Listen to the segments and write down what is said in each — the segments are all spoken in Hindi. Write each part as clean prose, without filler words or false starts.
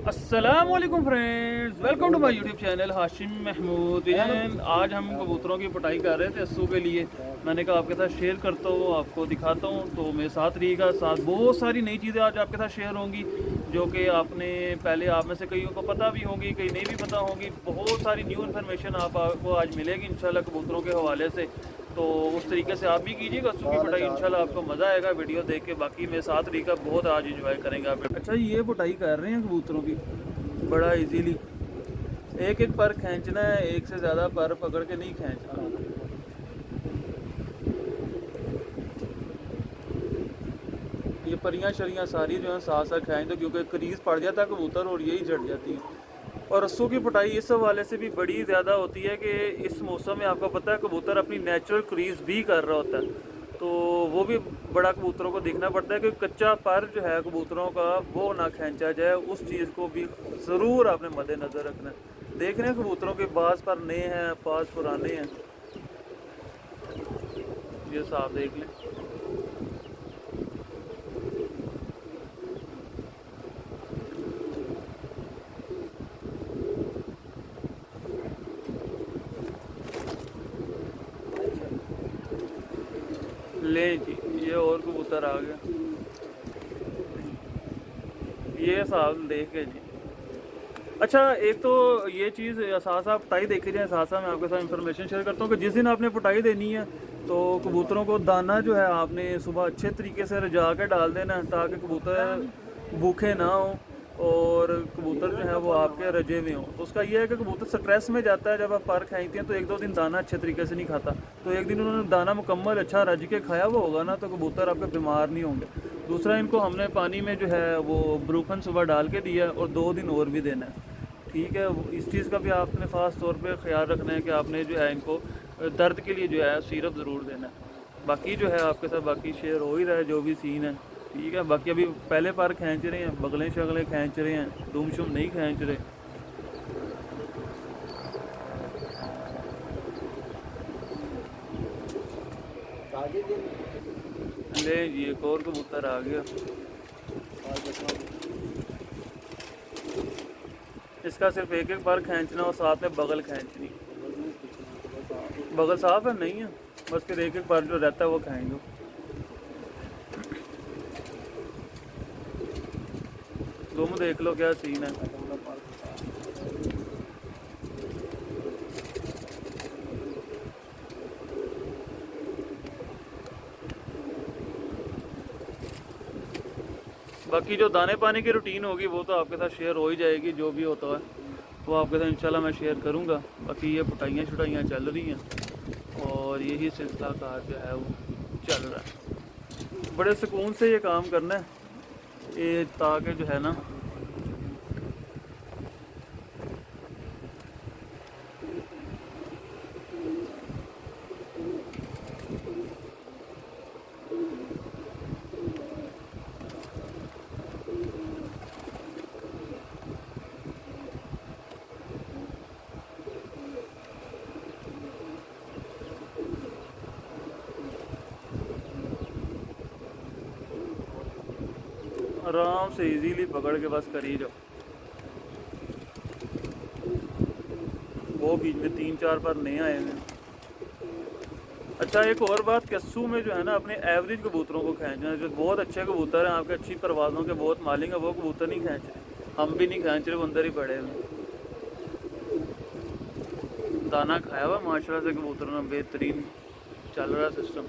अस्सलामुअलैकुम friends, welcome to my YouTube channel Hashim Mahmood. आज हम कबूतरों की पटाई कर रहे थे अस्सू के लिए। मैंने कहा आपके साथ शेयर करता हूँ, आपको दिखाता हूँ, तो मेरे साथ रहिएगा। साथ बहुत सारी नई चीज़ें आज आपके साथ शेयर होंगी जो कि आपने पहले आप में से कईयों को पता भी होंगी, कई नहीं भी पता होंगी। बहुत सारी न्यू इन्फॉर्मेशन आपको आज मिलेगी इंशाल्लाह कबूतरों के हवाले से। तो उस तरीके से आप भी कीजिएगा अस्सू की पटाई, इंशाल्लाह आपको मज़ा आएगा वीडियो देख के। बाकी मेरे साथ रहिएगा, बहुत आज इंजॉय करेंगे आप। अच्छा, ये पटाई कर रहे हैं कबूतरों की बड़ा इजीली। एक एक पर खींचना है, एक से ज़्यादा पर पकड़ के नहीं खींचना। ये परियां शरियां सारी जो है साथ साथ खींच दो, क्योंकि क्रीज पड़ जाता है कबूतर और यही झड़ जाती है। और रस्सों की पटाई इस हवाले से भी बड़ी ज़्यादा होती है कि इस मौसम में आपको पता है कबूतर अपनी नेचुरल क्रीज भी कर रहा होता है, तो वो भी बड़ा कबूतरों को देखना पड़ता है कि कच्चा पर जो है कबूतरों का वो ना खींचा जाए। उस चीज़ को भी ज़रूर आपने मद्देनज़र रखना है। देख रहे हैं कबूतरों के बाज पर नए हैं, पास पुराने हैं, ये साफ देख लें। ले जी, ये और कबूतर आ गया, ये साहब देख के जी। अच्छा, एक तो ये चीज़ साथ साथ पटाई देखी जाए, साथ साथ मैं आपके साथ इंफॉर्मेशन शेयर करता हूँ कि जिस दिन आपने पटाई देनी है तो कबूतरों को दाना जो है आपने सुबह अच्छे तरीके से रजा के डाल देना है, ताकि कबूतर भूखे ना हो और कबूतर जो है वो आपके रजे में हो। तो उसका ये है कि कबूतर स्ट्रेस में जाता है, जब आप पर खींचते हैं तो एक दो दिन दाना अच्छे तरीके से नहीं खाता, तो एक दिन उन्होंने दाना मुकम्मल अच्छा रज के खाया वो होगा ना, तो कबूतर आपके बीमार नहीं होंगे। दूसरा, इनको हमने पानी में जो है वो ब्रूफन सुबह डाल के दिया और 2 दिन और भी देना है। ठीक है, इस चीज़ का भी आपने ख़ास तौर पे ख्याल रखना है कि आपने जो है इनको दर्द के लिए जो है सिरप ज़रूर देना है। बाकी जो है आपके साथ बाकी शेयर हो ही रहा है जो भी सीन है। ठीक है, बाकी अभी पहले पार खींच रहे हैं, बगलें शगलें खींच रहे हैं, दुम शुम नहीं खींच रहे। ले जी, एक और कबूतर आ गया। इसका सिर्फ एक एक बार खींचना और साथ में बगल खींचनी। बगल साफ है नहीं है, बस फिर एक एक बार जो रहता है वो खींच दो। तुम देख लो क्या सीन है। बाकी जो दाने पानी की रूटीन होगी वो तो आपके साथ शेयर हो ही जाएगी, जो भी होता है वो आपके साथ इंशाल्लाह मैं शेयर करूँगा। बाकी ये पटाइयाँ छुटाइयाँ चल रही हैं और यही सिलसिला कार जो है वो चल रहा है। बड़े सुकून से ये काम करना है, ये ताकि जो है ना आराम से इजीली पकड़ के बस कर ही जाओ। वो बीच में 3-4 पर नहीं आए हैं। अच्छा, एक और बात, कस्सू में जो है ना अपने एवरेज कबूतरों को खींचना। जो बहुत अच्छे कबूतर हैं आपके, अच्छी परवाज़ों के बहुत मालिक हैं, वो कबूतर नहीं खींच रहे, हम भी नहीं खींच रहे, वो अंदर ही पड़े हैं। दाना खाया हुआ माशाल्लाह से कबूतरों ने, बेहतरीन चल रहा सिस्टम।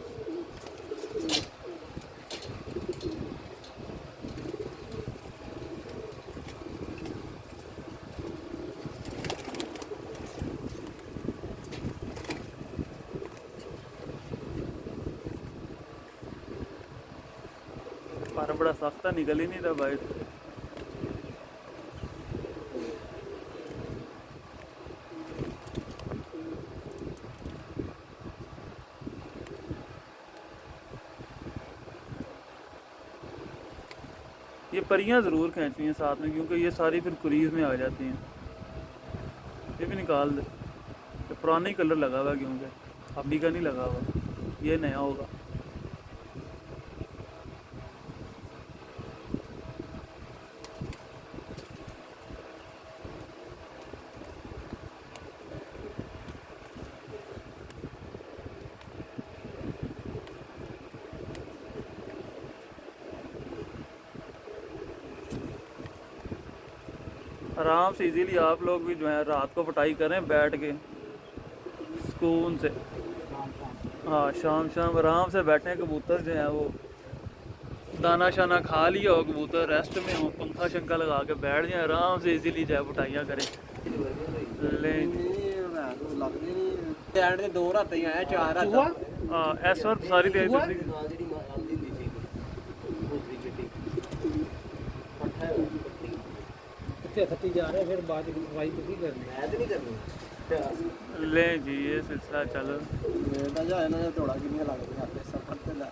पर बड़ा सख्ता निकल ही नहीं रहा भाई। ये परियां ज़रूर खींचनी हैं साथ में, क्योंकि ये सारी फिर क्रीज में आ जाती हैं। ये भी निकाल दे, ये पुराना ही कलर लगा हुआ है क्योंकि अभी का नहीं लगा हुआ, ये नया होगा। आराम से इजीली आप लोग भी जो है रात को पटाई करें बैठ के सुकून से। हाँ, शाम शाम आराम से बैठे, कबूतर जो है वो दाना शाना खा लिया हो, कबूतर रेस्ट में हो, पंखा शंखा लगा के बैठ जाए आराम से इजीली जो है पटाइयाँ करें। लें दो रात ही आया, 4 रात हाँ, इस वक्त सारी तेज खत्ती जा रहे फिर बाद सफाई तो करनी मैं तो नहीं करनी लें जी, ये सिलसिला चलो बेटा जा ना थोड़ा कितनी लगती है आपके सफर पे ला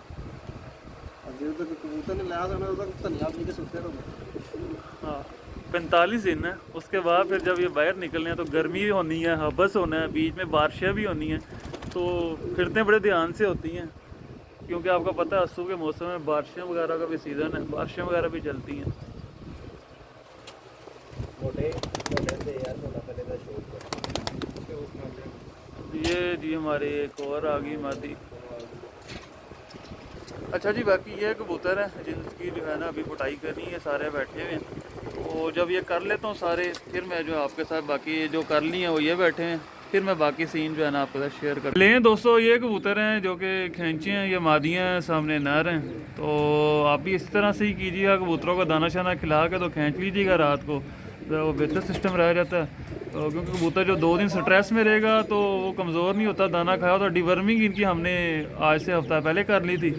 अभी तो कबूतर ने लाया था ना, तो धनिया अपनी के सुखते रहो। हाँ, 45 दिन है। उसके बाद फिर जब ये बाहर निकलने हैं तो गर्मी भी होनी है, हबस होना है, बीच में बारिशें भी होनी हैं, तो फिरते बड़े ध्यान से होती हैं, क्योंकि आपको पता है अस्सू के मौसम में बारिशें वगैरह का भी सीज़न है, बारिशें वगैरह भी चलती हैं। ये जी हमारे एक और आ गई मादी। अच्छा जी, बाकी ये कबूतर हैं जिनकी जो है ना अभी पुटाई करनी है, सारे बैठे हुए हैं, तो जब ये कर लेता हूँ सारे, फिर मैं जो है आपके साथ बाकी जो कर ली है वो ये बैठे हैं, फिर मैं बाकी सीन जो है ना आपके साथ शेयर कर लें। दोस्तों, ये कबूतर हैं जो कि खैंचे हैं, ये मादियाँ हैं, सामने नर हैं, तो आप भी इस तरह से ही कीजिएगा, कबूतरों को दाना शाना खिला के तो खींच लीजिएगा रात को, तो वो बेहतर सिस्टम रह जाता है। तो क्योंकि कबूतर जो 2 दिन स्ट्रेस में रहेगा तो वो कमज़ोर नहीं होता, दाना खाया तो डिवर्मिंग इनकी हमने आज से हफ्ता पहले कर ली थी,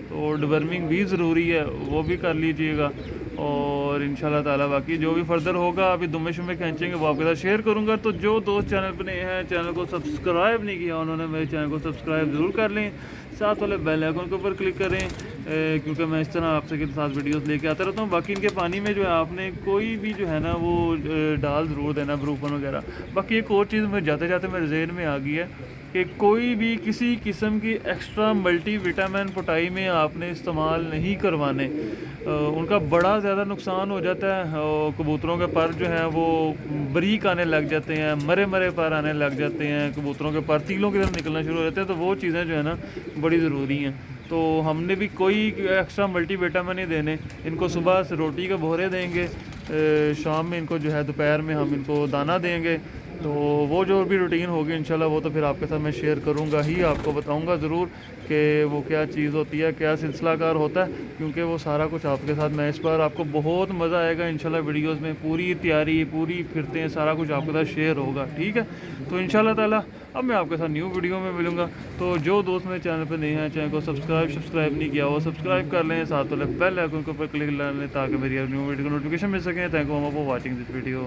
तो डिवर्मिंग भी ज़रूरी है, वो भी कर लीजिएगा। और इंशाल्लाह ताला बाकी जो भी फर्दर होगा अभी दुम्बे शुम्बे खींचेंगे वो आपके साथ शेयर करूंगा। तो जो दोस्त चैनल पर नए हैं, चैनल को सब्सक्राइब नहीं किया उन्होंने मेरे चैनल को सब्सक्राइब ज़रूर कर लें, साथ वाले बेल आइकन के ऊपर क्लिक करें, क्योंकि मैं इस तरह आपसे के साथ वीडियोस लेके आता रहता हूँ। बाकी इनके पानी में जो है आपने कोई भी जो है ना वो डाल ज़रूर देना, ब्रूफन वगैरह। बाकी एक और चीज़ मुझे जाते जाते मेरे जहन में आ गई है कि कोई भी किसी किस्म की एक्स्ट्रा मल्टीविटामिन पटाई में आपने इस्तेमाल नहीं करवाने, उनका बड़ा ज़्यादा नुकसान हो जाता है। कबूतरों के पर जो है वो बारीक आने लग जाते हैं, मरे मरे पर आने लग जाते हैं, कबूतरों के पर तीलों की तरफ निकलना शुरू हो जाते हैं, तो वो चीज़ें जो है ना बड़ी ज़रूरी हैं। तो हमने भी कोई एक्स्ट्रा मल्टीविटामिन नहीं देने, इनको सुबह से रोटी के बोरे देंगे, शाम में इनको जो है दोपहर में हम इनको दाना देंगे, तो वो जो भी रूटीन होगी इंशाल्लाह वो तो फिर आपके साथ मैं शेयर करूंगा ही, आपको बताऊंगा ज़रूर कि वो क्या चीज़ होती है, क्या सिलसिलाकार होता है, क्योंकि वो सारा कुछ आपके साथ मैं इस बार आपको बहुत मज़ा आएगा इंशाल्लाह वीडियोस में, पूरी तैयारी पूरी फिरते हैं सारा कुछ आपके साथ शेयर होगा, ठीक है। तो इंशाल्लाह ताला अब मैं आपके साथ न्यू वीडियो में मिलूँगा। तो जो दोस्त मेरे चैनल पर नए हैं, चैनल को सब्सक्राइब नहीं किया वो सब्सक्राइब कर लें, साथ वाले बेल आइकन के ऊपर क्लिक कर लें ताकि मेरी न्यू वीडियो को नोटिफिकेशन मिल सके। Thank you for watching this video.